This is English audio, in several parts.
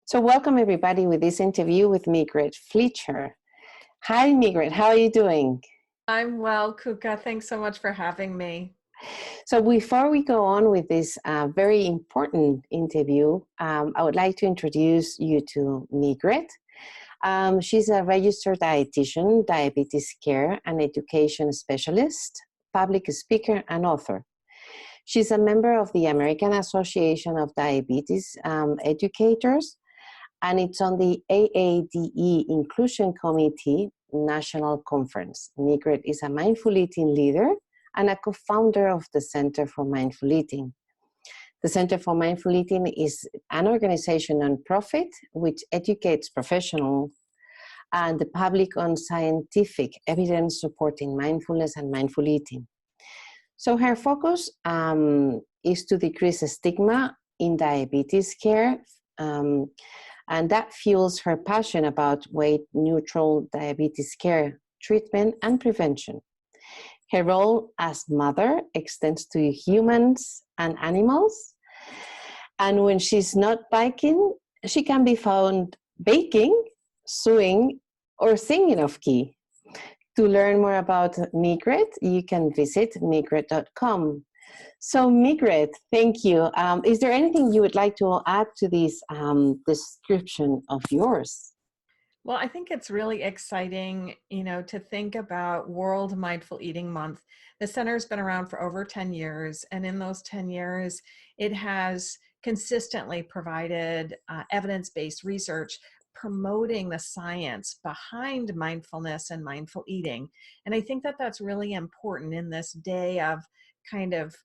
So welcome everybody with this interview with Megrette Fletcher. Hi Megrette, how are you doing? I'm well, Kuka. Thanks so much for having me. So before we go on with this very important interview, I would like to introduce you to Megrette. She's a registered dietitian, diabetes care and education specialist, public speaker and author. She's a member of the American Association of Diabetes Educators, and it's on the AADE Inclusion Committee National Conference. Megrette is a mindful eating leader and a co-founder of the Center for Mindful Eating. The Center for Mindful Eating is an organization non-profit which educates professionals and the public on scientific evidence supporting mindfulness and mindful eating. So her focus is to decrease stigma in diabetes care, and that fuels her passion about weight-neutral diabetes care, treatment, and prevention. Her role as mother extends to humans and animals. And when she's not biking, she can be found baking, sewing, or singing off key. To learn more about Megrette, you can visit megrette.com. So Megrette, thank you. Is there anything you would like to add to this description of yours? Well, I think it's really exciting, to think about World Mindful Eating Month. The center's been around for over 10 years, and in those 10 years, it has consistently provided evidence-based research promoting the science behind mindfulness and mindful eating. And I think that that's really important in this day of kind of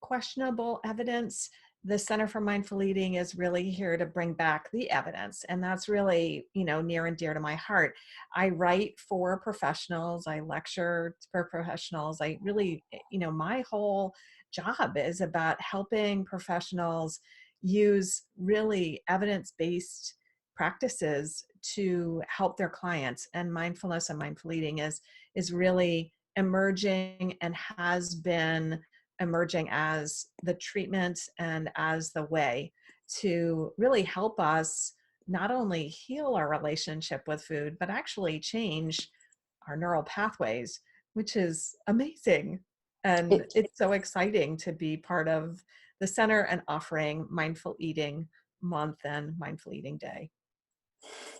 questionable evidence. The Center for Mindful Eating is really here to bring back the evidence. And that's really, near and dear to my heart. I write for professionals. I lecture for professionals. I really, my whole job is about helping professionals use really evidence-based practices to help their clients. And mindfulness and mindful eating is really emerging and has been emerging as the treatment and as the way to really help us not only heal our relationship with food, but actually change our neural pathways, which is amazing. And It, it's so exciting to be part of the center and offering Mindful Eating Month and Mindful Eating Day.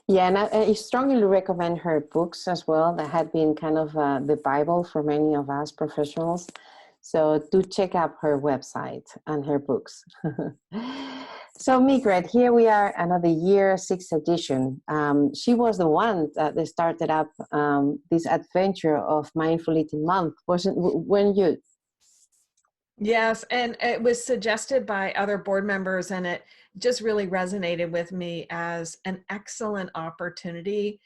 yeah, and I strongly recommend her books as well. That had been kind of the Bible for many of us professionals. So do check out her website and her books. So Megrette, here we are, another year, sixth edition. She was the one that started up this adventure of Mindful Eating Month, wasn't when you? Yes, and it was suggested by other board members, and it just really resonated with me as an excellent opportunity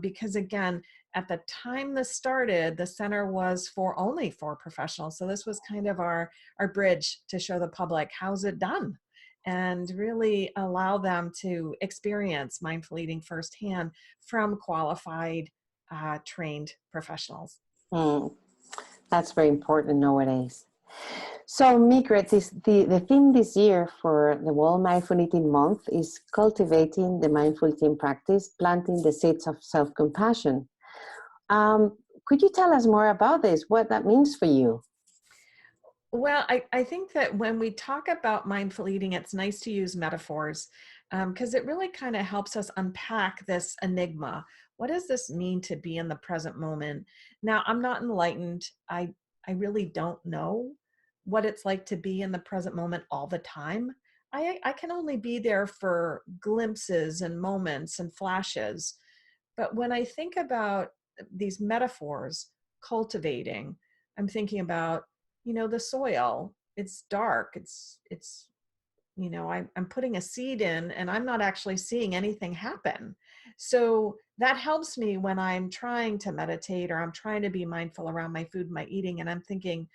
because, again, at the time this started, the center was only for professionals. So this was kind of our bridge to show the public how's it done and really allow them to experience mindful eating firsthand from qualified, trained professionals. Mm, that's very important nowadays. So Megrette, the theme this year for the World Mindful Eating Month is cultivating the mindful eating practice, planting the seeds of self-compassion. Could you tell us more about this, what that means for you? Well, I think that when we talk about mindful eating, it's nice to use metaphors because it really kind of helps us unpack this enigma. What does this mean to be in the present moment? Now, I'm not enlightened. I really don't know what it's like to be in the present moment all the time. I can only be there for glimpses and moments and flashes. But when I think about these metaphors, cultivating, I'm thinking about, the soil. It's dark. It's I'm putting a seed in and I'm not actually seeing anything happen. So that helps me when I'm trying to meditate or I'm trying to be mindful around my food, my eating, and I'm thinking,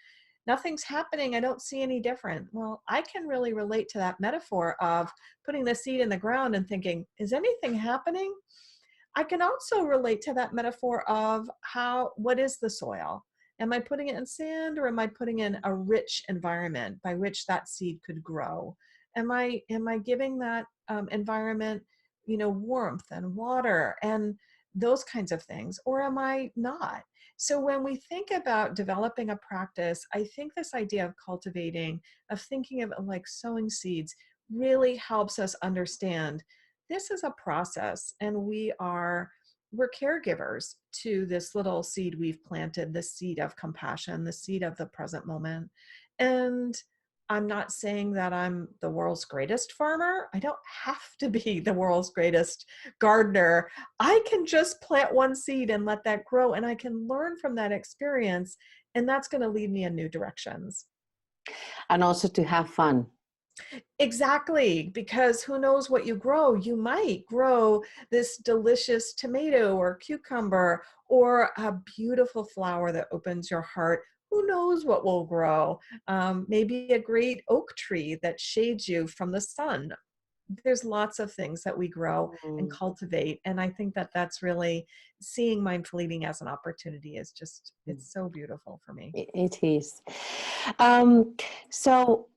nothing's happening. I don't see any different. Well, I can really relate to that metaphor of putting the seed in the ground and thinking, is anything happening? I can also relate to that metaphor of what is the soil? Am I putting it in sand or am I putting in a rich environment by which that seed could grow? Am I giving that environment, warmth and water and those kinds of things, or am I not? So when we think about developing a practice, I think this idea of cultivating, of thinking of it like sowing seeds, really helps us understand this is a process, and we're caregivers to this little seed we've planted, the seed of compassion, the seed of the present moment. And I'm not saying that I'm the world's greatest farmer. I don't have to be the world's greatest gardener. I can just plant one seed and let that grow, and I can learn from that experience, and that's going to lead me in new directions. And also to have fun. Exactly, because who knows what you grow? You might grow this delicious tomato or cucumber or a beautiful flower that opens your heart. Who knows what will grow? Maybe a great oak tree that shades you from the sun. There's lots of things that we grow and Mm, cultivate. And I think that that's really seeing mindful eating as an opportunity is just, mm. it's so beautiful for me. It is. Um, so,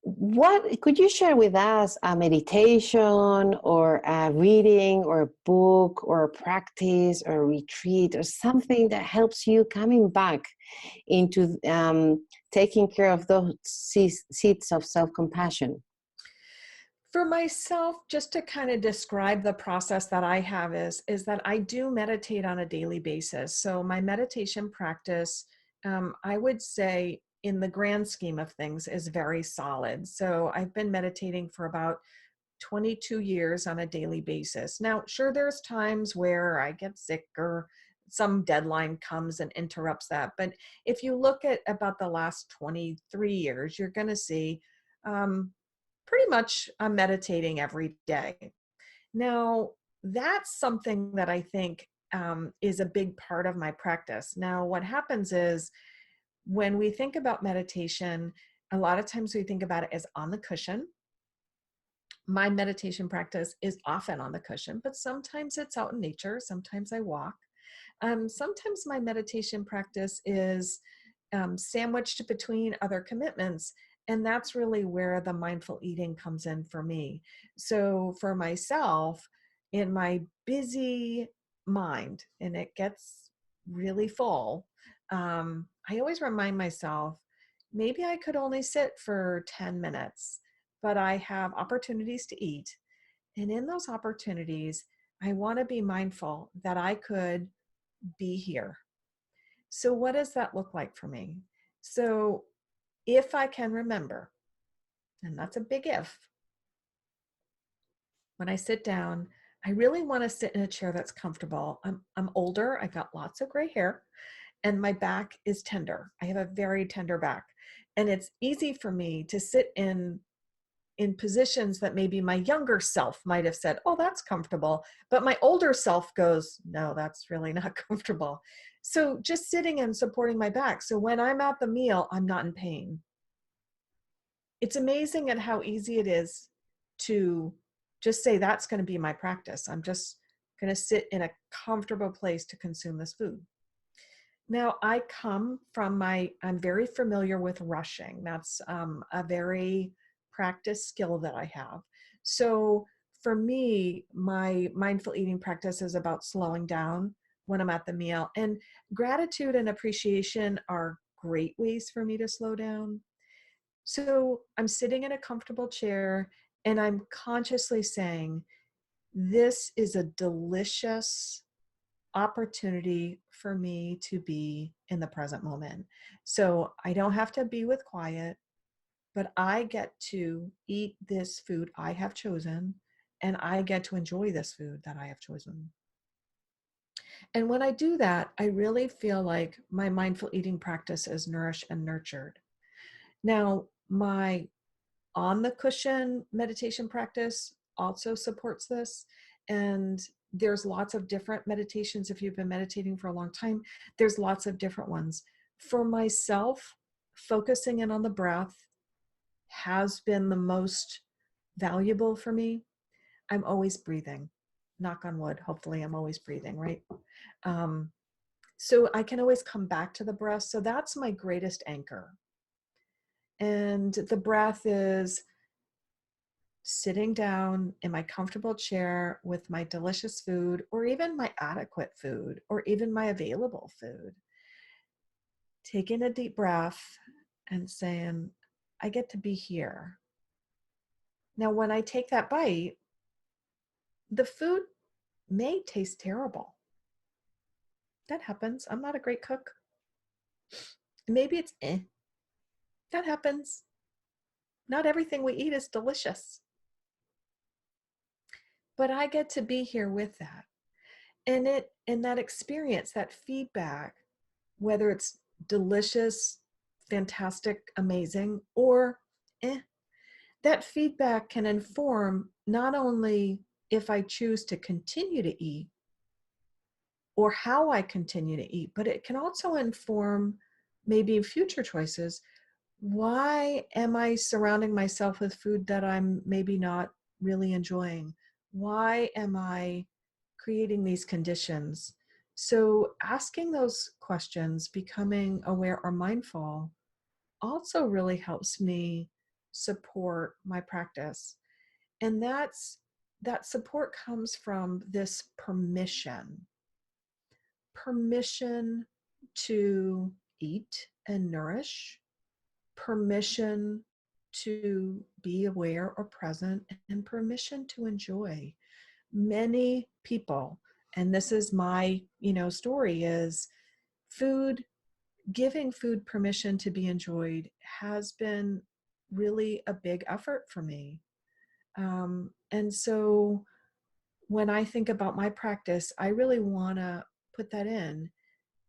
what could you share with us a meditation or a reading or a book or a practice or a retreat or something that helps you coming back into taking care of those seeds of self-compassion? For myself, just to kind of describe the process that I have is that I do meditate on a daily basis. So my meditation practice, I would say in the grand scheme of things, is very solid. So I've been meditating for about 22 years on a daily basis. Now, sure, there's times where I get sick or some deadline comes and interrupts that. But if you look at about the last 23 years, you're going to see um, pretty much I'm meditating every day. Now, that's something that I think is a big part of my practice. Now, what happens is when we think about meditation, a lot of times we think about it as on the cushion. My meditation practice is often on the cushion, but sometimes it's out in nature. Sometimes I walk. Sometimes my meditation practice is sandwiched between other commitments. And that's really where the mindful eating comes in for me. So for myself, in my busy mind, and it gets really full, I always remind myself, maybe I could only sit for 10 minutes, but I have opportunities to eat. And in those opportunities, I want to be mindful that I could be here. So, what does that look like for me? So, if I can remember, and that's a big if, when I sit down, I really want to sit in a chair that's comfortable. I'm older, I got lots of gray hair, and my back is tender. I have a very tender back. And it's easy for me to sit in positions that maybe my younger self might have said, oh, that's comfortable. But my older self goes, no, that's really not comfortable. So just sitting and supporting my back. So when I'm at the meal, I'm not in pain. It's amazing at how easy it is to just say, that's going to be my practice. I'm just going to sit in a comfortable place to consume this food. Now, I'm very familiar with rushing. That's a very practiced skill that I have. So for me, my mindful eating practice is about slowing down when I'm at the meal. And gratitude and appreciation are great ways for me to slow down. So I'm sitting in a comfortable chair and I'm consciously saying, this is a delicious opportunity for me to be in the present moment. So I don't have to be with quiet, but I get to eat this food I have chosen, and I get to enjoy this food that I have chosen. And when I do that, I really feel like my mindful eating practice is nourished and nurtured. Now, my on the cushion meditation practice also supports this. And there's lots of different meditations. If you've been meditating for a long time, there's lots of different ones. For myself, focusing in on the breath has been the most valuable for me. I'm always breathing. Knock on wood. Hopefully, I'm always breathing, right? Um, so I can always come back to the breath. So that's my greatest anchor. And the breath is sitting down in my comfortable chair with my delicious food, or even my adequate food, or even my available food, taking a deep breath and saying, I get to be here. Now, when I take that bite, the food may taste terrible. That happens. I'm not a great cook. Maybe it's That happens. Not everything we eat is delicious. But I get to be here with that. And that experience, that feedback, whether it's delicious, fantastic, amazing, or that feedback can inform not only if I choose to continue to eat or how I continue to eat, but it can also inform maybe future choices. Why am I surrounding myself with food that I'm maybe not really enjoying? Why am I creating these conditions? So asking those questions, becoming aware or mindful, also really helps me support my practice. And that support comes from this permission to eat and nourish, permission to be aware or present, and permission to enjoy. Many people, and this is my story, is giving food permission to be enjoyed has been really a big effort for me. And so when I think about my practice, I really want to put that in.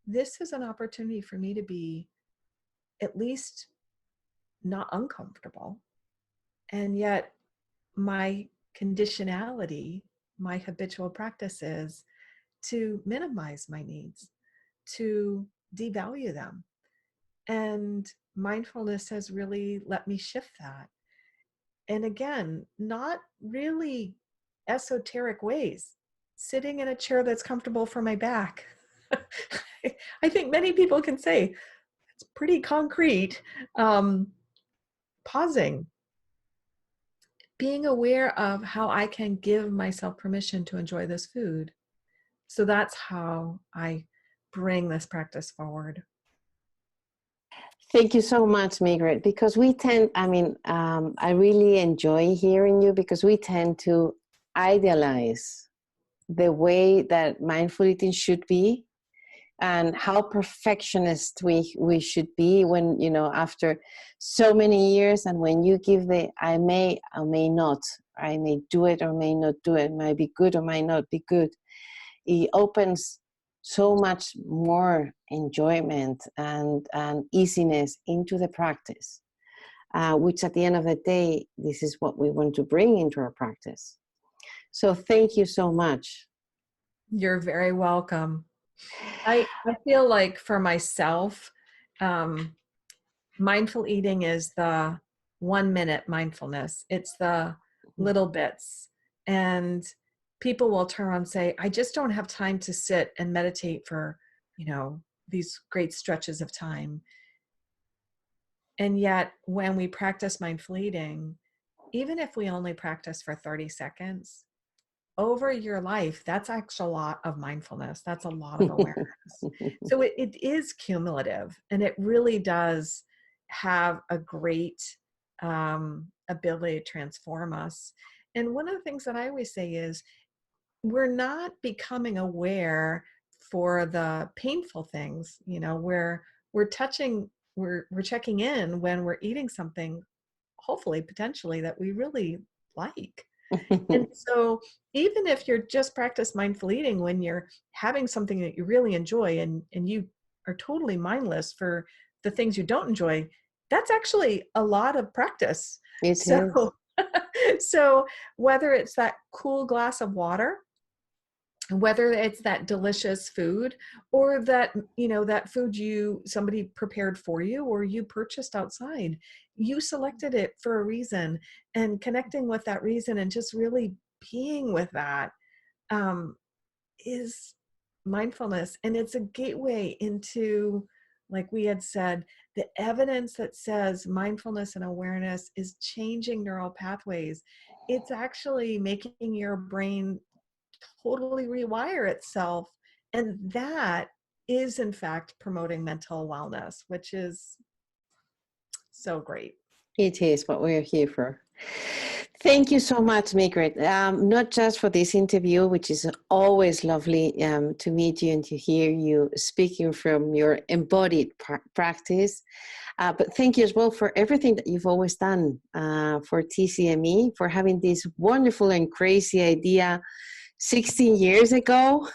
This is an opportunity for me to be at least not uncomfortable. And yet my conditionality, my habitual practice is to minimize my needs, to devalue them. And mindfulness has really let me shift that. And again, not really esoteric ways, sitting in a chair that's comfortable for my back. I think many people can say it's pretty concrete. Pausing, being aware of how I can give myself permission to enjoy this food. So that's how I bring this practice forward. Thank you so much, Megrette, because I really enjoy hearing you, because we tend to idealize the way that mindful eating should be and how perfectionist we should be when, after so many years, and when you give the I may or may not, I may do it or may not do it, might be good or might not be good, it opens so much more enjoyment and easiness into the practice, which at the end of the day, this is what we want to bring into our practice. So thank you so much. You're very welcome. I feel like for myself, mindful eating is the 1 minute mindfulness. It's the little bits. And people will turn around and say, I just don't have time to sit and meditate for, these great stretches of time. And yet when we practice mindful eating, even if we only practice for 30 seconds, over your life, that's actually a lot of mindfulness. That's a lot of awareness. So it is cumulative, and it really does have a great ability to transform us. And one of the things that I always say is we're not becoming aware for the painful things, where we're checking in when we're eating something, hopefully, potentially, that we really like. And so even if you're just practice mindful eating when you're having something that you really enjoy, and you are totally mindless for the things you don't enjoy, that's actually a lot of practice. So so whether it's that cool glass of water, whether it's that delicious food, or that that food somebody prepared for you or you purchased outside, you selected it for a reason, and connecting with that reason and just really being with that is mindfulness. And it's a gateway into like we had said, the evidence that says mindfulness and awareness is changing neural pathways. It's actually making your brain totally rewire itself. And that is, in fact, promoting mental wellness, which is so great. It is what we're here for. Thank you so much, Megrette. Not just for this interview, which is always lovely to meet you and to hear you speaking from your embodied practice, but thank you as well for everything that you've always done for TCME, for having this wonderful and crazy idea 16 years ago.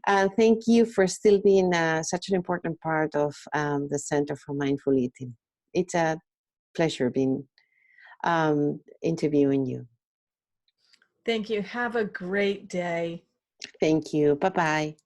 And thank you for still being such an important part of the Center for Mindful Eating. It's a pleasure being interviewing you. Thank you. Have a great day. Thank you. Bye-bye.